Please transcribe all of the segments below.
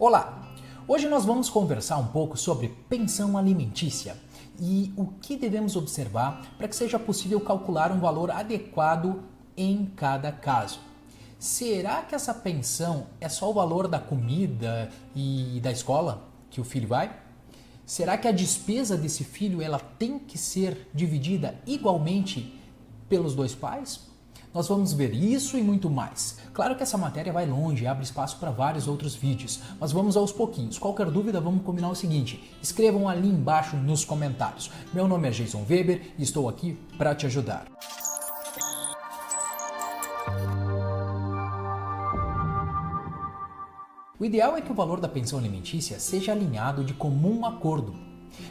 Olá! Hoje nós vamos conversar um pouco sobre pensão alimentícia e o que devemos observar para que seja possível calcular um valor adequado em cada caso. Será que essa pensão é só o valor da comida e da escola que o filho vai? Será que a despesa desse filho ela tem que ser dividida igualmente pelos dois pais? Nós vamos ver isso e muito mais. Claro que essa matéria vai longe e abre espaço para vários outros vídeos, mas vamos aos pouquinhos. Qualquer dúvida, vamos combinar o seguinte: escrevam ali embaixo nos comentários. Meu nome é Jason Weber e estou aqui para te ajudar. O ideal é que o valor da pensão alimentícia seja alinhado de comum acordo,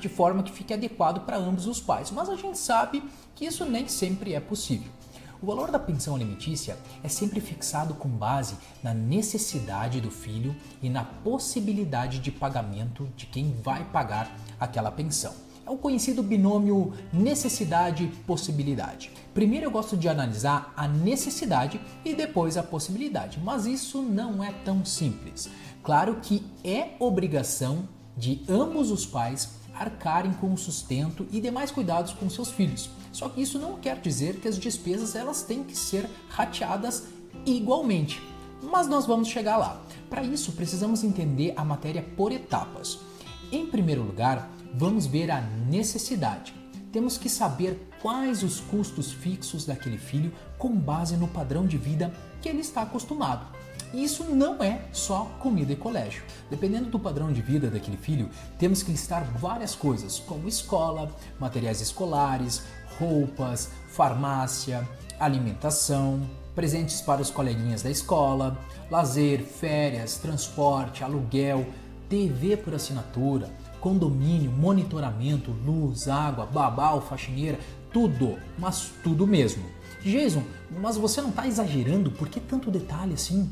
de forma que fique adequado para ambos os pais, mas a gente sabe que isso nem sempre é possível. O valor da pensão alimentícia é sempre fixado com base na necessidade do filho e na possibilidade de pagamento de quem vai pagar aquela pensão. É o conhecido binômio necessidade-possibilidade. Primeiro eu gosto de analisar a necessidade e depois a possibilidade, mas isso não é tão simples. Claro que é obrigação de ambos os pais arcarem com o sustento e demais cuidados com seus filhos. Só que isso não quer dizer que as despesas elas têm que ser rateadas igualmente. Mas nós vamos chegar lá. Para isso, precisamos entender a matéria por etapas. Em primeiro lugar, vamos ver a necessidade. Temos que saber quais os custos fixos daquele filho com base no padrão de vida que ele está acostumado. E isso não é só comida e colégio. Dependendo do padrão de vida daquele filho, temos que listar várias coisas, como escola, materiais escolares, roupas, farmácia, alimentação, presentes para os coleguinhas da escola, lazer, férias, transporte, aluguel, TV por assinatura, condomínio, monitoramento, luz, água, babá ou faxineira, tudo, mas tudo mesmo. Jason, mas você não está exagerando? Por que tanto detalhe assim?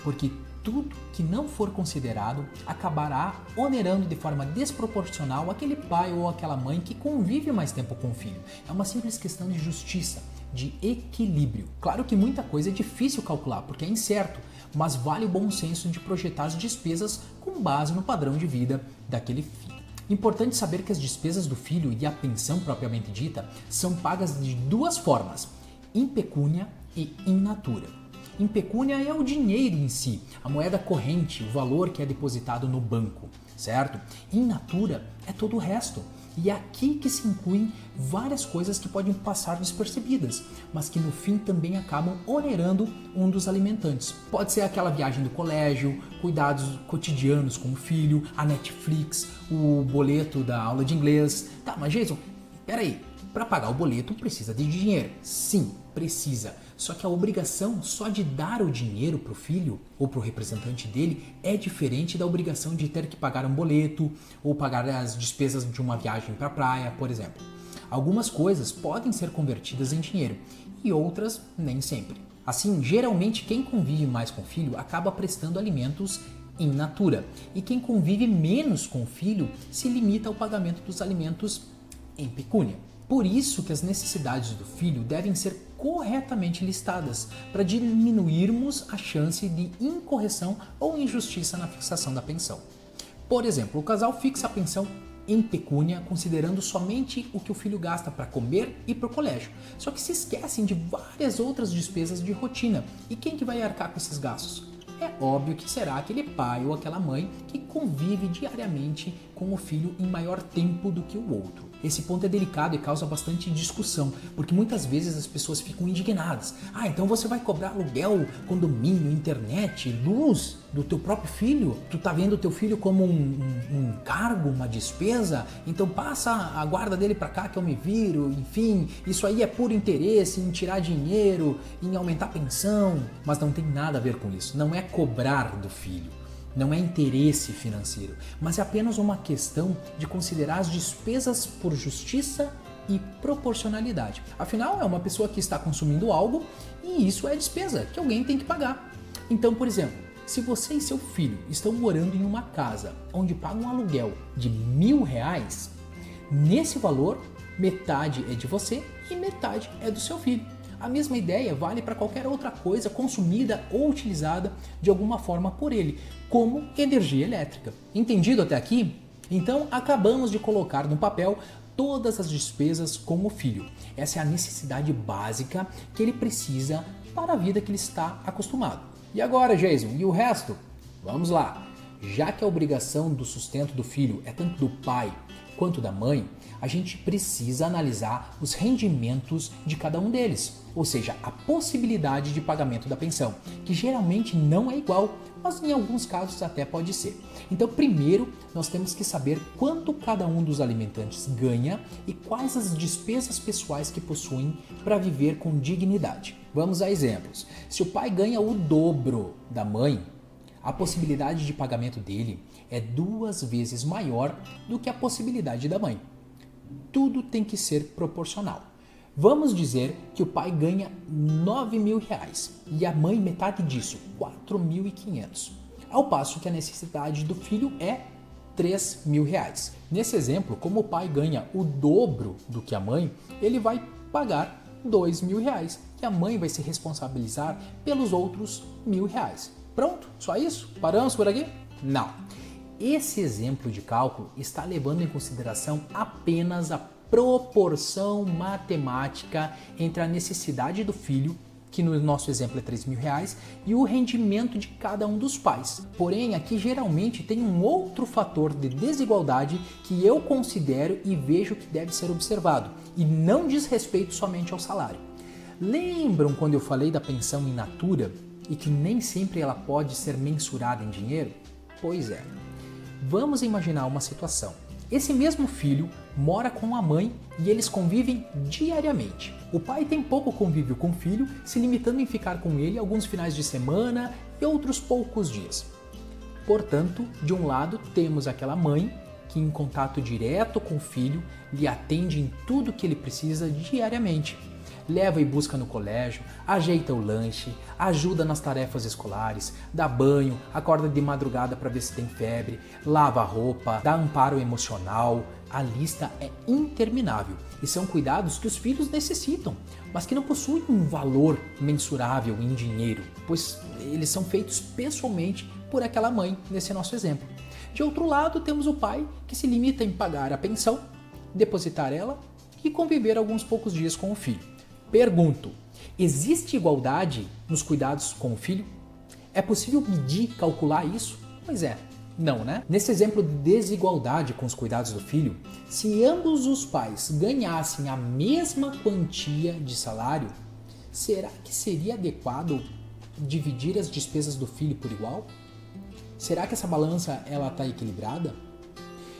Porque tudo que não for considerado acabará onerando de forma desproporcional aquele pai ou aquela mãe que convive mais tempo com o filho. É uma simples questão de justiça, de equilíbrio. Claro que muita coisa é difícil calcular porque é incerto, mas vale o bom senso de projetar as despesas com base no padrão de vida daquele filho. Importante saber que as despesas do filho e a pensão propriamente dita são pagas de duas formas: in pecúnia e in natura. Em pecúnia é o dinheiro em si, a moeda corrente, o valor que é depositado no banco, certo? In natura é todo o resto. E é aqui que se incluem várias coisas que podem passar despercebidas, mas que no fim também acabam onerando um dos alimentantes. Pode ser aquela viagem do colégio, cuidados cotidianos com o filho, a Netflix, o boleto da aula de inglês. Tá, mas Jason, peraí, para pagar o boleto precisa de dinheiro. Sim, precisa. Só que a obrigação só de dar o dinheiro para o filho ou para o representante dele é diferente da obrigação de ter que pagar um boleto ou pagar as despesas de uma viagem para a praia, por exemplo. Algumas coisas podem ser convertidas em dinheiro e outras nem sempre. Assim, geralmente quem convive mais com o filho acaba prestando alimentos in natura e quem convive menos com o filho se limita ao pagamento dos alimentos em pecúnia. Por isso que as necessidades do filho devem ser corretamente listadas, para diminuirmos a chance de incorreção ou injustiça na fixação da pensão. Por exemplo, o casal fixa a pensão em pecúnia considerando somente o que o filho gasta para comer e para o colégio, só que se esquecem de várias outras despesas de rotina. E quem que vai arcar com esses gastos? É óbvio que será aquele pai ou aquela mãe que convive diariamente com o filho em maior tempo do que o outro. Esse ponto é delicado e causa bastante discussão, porque muitas vezes as pessoas ficam indignadas. Ah, então você vai cobrar aluguel, condomínio, internet, luz do teu próprio filho? Tu tá vendo o teu filho como um cargo, uma despesa? Então passa a guarda dele para cá que eu me viro. Enfim, isso aí é puro interesse em tirar dinheiro, em aumentar a pensão. Mas não tem nada a ver com isso. Não é cobrar do filho. Não é interesse financeiro, mas é apenas uma questão de considerar as despesas por justiça e proporcionalidade. Afinal, é uma pessoa que está consumindo algo e isso é despesa que alguém tem que pagar. Então, por exemplo, se você e seu filho estão morando em uma casa onde pagam um aluguel de R$1.000, nesse valor, metade é de você e metade é do seu filho. A mesma ideia vale para qualquer outra coisa consumida ou utilizada de alguma forma por ele, como energia elétrica. Entendido até aqui? Então acabamos de colocar no papel todas as despesas com o filho. Essa é a necessidade básica que ele precisa para a vida que ele está acostumado. E agora, Jason, e o resto? Vamos lá! Já que a obrigação do sustento do filho é tanto do pai quanto da mãe, a gente precisa analisar os rendimentos de cada um deles, ou seja, a possibilidade de pagamento da pensão, que geralmente não é igual, mas em alguns casos até pode ser. Então, primeiro, nós temos que saber quanto cada um dos alimentantes ganha e quais as despesas pessoais que possuem para viver com dignidade. Vamos a exemplos. Se o pai ganha o dobro da mãe, a possibilidade de pagamento dele é 2 vezes maior do que a possibilidade da mãe. Tudo tem que ser proporcional. Vamos dizer que o pai ganha R$9.000 e a mãe metade disso, R$4.500, ao passo que a necessidade do filho é R$3.000. Nesse exemplo, como o pai ganha o dobro do que a mãe, ele vai pagar R$2.000 e a mãe vai se responsabilizar pelos outros R$1.000. Pronto? Só isso? Paramos por aqui? Não. Esse exemplo de cálculo está levando em consideração apenas a proporção matemática entre a necessidade do filho, que no nosso exemplo é R$3.000, e o rendimento de cada um dos pais. Porém, aqui geralmente tem um outro fator de desigualdade que eu considero e vejo que deve ser observado, e não diz respeito somente ao salário. Lembram quando eu falei da pensão in natura e que nem sempre ela pode ser mensurada em dinheiro? Pois é. Vamos imaginar uma situação. Esse mesmo filho mora com a mãe e eles convivem diariamente. O pai tem pouco convívio com o filho, se limitando em ficar com ele alguns finais de semana e outros poucos dias. Portanto, de um lado temos aquela mãe que em contato direto com o filho lhe atende em tudo que ele precisa diariamente. Leva e busca no colégio, ajeita o lanche, ajuda nas tarefas escolares, dá banho, acorda de madrugada para ver se tem febre, lava a roupa, dá amparo emocional. A lista é interminável e são cuidados que os filhos necessitam, mas que não possuem um valor mensurável em dinheiro, pois eles são feitos pessoalmente por aquela mãe, nesse nosso exemplo. De outro lado, temos o pai que se limita em pagar a pensão, depositar ela e conviver alguns poucos dias com o filho. Pergunto, existe igualdade nos cuidados com o filho? É possível medir, calcular isso? Pois é, não, né? Nesse exemplo de desigualdade com os cuidados do filho, se ambos os pais ganhassem a mesma quantia de salário, será que seria adequado dividir as despesas do filho por igual? Será que essa balança ela está equilibrada?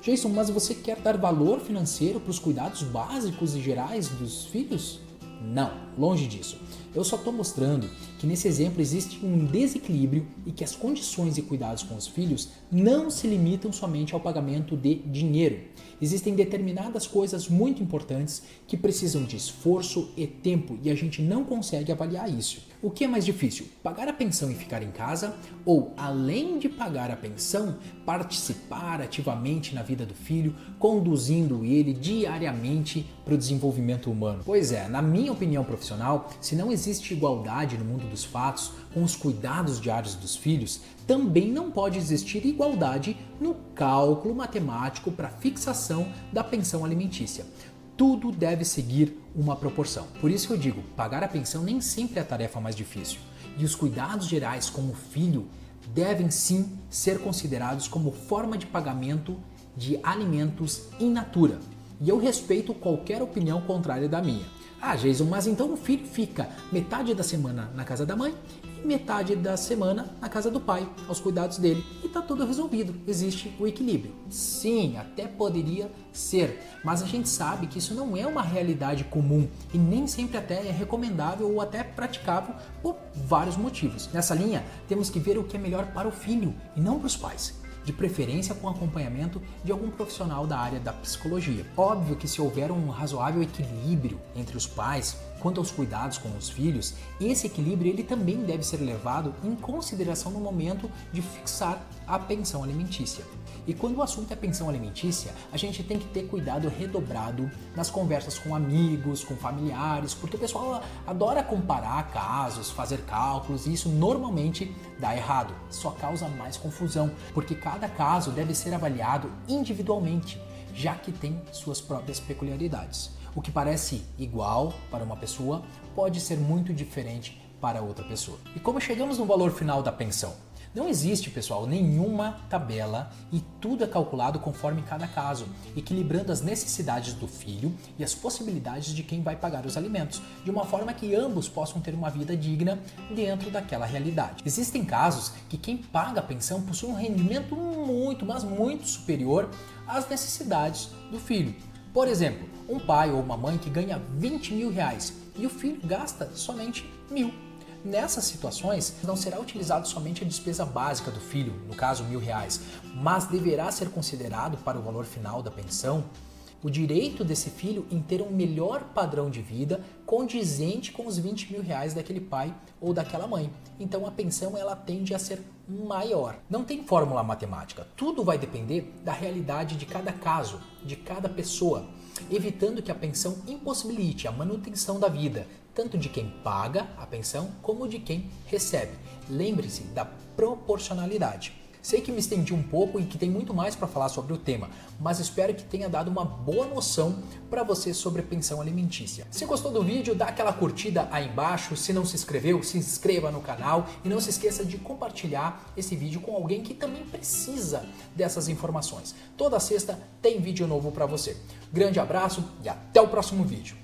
Jason, mas você quer dar valor financeiro para os cuidados básicos e gerais dos filhos? Não, longe disso. Eu só estou mostrando que nesse exemplo existe um desequilíbrio e que as condições e cuidados com os filhos não se limitam somente ao pagamento de dinheiro. Existem determinadas coisas muito importantes que precisam de esforço e tempo e a gente não consegue avaliar isso. O que é mais difícil? Pagar a pensão e ficar em casa? Ou, além de pagar a pensão, participar ativamente na vida do filho, conduzindo ele diariamente para o desenvolvimento humano? Pois é, na minha opinião profissional, se não existe igualdade no mundo dos fatos com os cuidados diários dos filhos, também não pode existir igualdade no cálculo matemático para fixação da pensão alimentícia. Tudo deve seguir uma proporção. Por isso que eu digo, pagar a pensão nem sempre é a tarefa mais difícil. E os cuidados gerais com o filho devem sim ser considerados como forma de pagamento de alimentos in natura. E eu respeito qualquer opinião contrária da minha. Ah, Jason, mas então o filho fica metade da semana na casa da mãe e metade da semana na casa do pai, aos cuidados dele. E tá tudo resolvido, existe o equilíbrio. Sim, até poderia ser, mas a gente sabe que isso não é uma realidade comum e nem sempre até é recomendável ou até praticável por vários motivos. Nessa linha, temos que ver o que é melhor para o filho e não para os pais. De preferência com acompanhamento de algum profissional da área da psicologia. Óbvio que se houver um razoável equilíbrio entre os pais quanto aos cuidados com os filhos, esse equilíbrio ele também deve ser levado em consideração no momento de fixar a pensão alimentícia. E quando o assunto é pensão alimentícia, a gente tem que ter cuidado redobrado nas conversas com amigos, com familiares, porque o pessoal adora comparar casos, fazer cálculos e isso normalmente dá errado, só causa mais confusão, porque cada caso deve ser avaliado individualmente, já que tem suas próprias peculiaridades. O que parece igual para uma pessoa pode ser muito diferente para outra pessoa. E como chegamos no valor final da pensão? Não existe, pessoal, nenhuma tabela e tudo é calculado conforme cada caso, equilibrando as necessidades do filho e as possibilidades de quem vai pagar os alimentos, de uma forma que ambos possam ter uma vida digna dentro daquela realidade. Existem casos que quem paga a pensão possui um rendimento muito, mas muito superior às necessidades do filho. Por exemplo, um pai ou uma mãe que ganha 20 mil reais e o filho gasta somente 1.000. Nessas situações, não será utilizado somente a despesa básica do filho, no caso R$1.000, mas deverá ser considerado para o valor final da pensão o direito desse filho em ter um melhor padrão de vida condizente com os 20 mil reais daquele pai ou daquela mãe. Então a pensão ela tende a ser maior. Não tem fórmula matemática, tudo vai depender da realidade de cada caso, de cada pessoa, evitando que a pensão impossibilite a manutenção da vida, tanto de quem paga a pensão como de quem recebe. Lembre-se da proporcionalidade. Sei que me estendi um pouco e que tem muito mais para falar sobre o tema, mas espero que tenha dado uma boa noção para você sobre pensão alimentícia. Se gostou do vídeo, dá aquela curtida aí embaixo. Se não se inscreveu, se inscreva no canal e não se esqueça de compartilhar esse vídeo com alguém que também precisa dessas informações. Toda sexta tem vídeo novo para você. Grande abraço e até o próximo vídeo.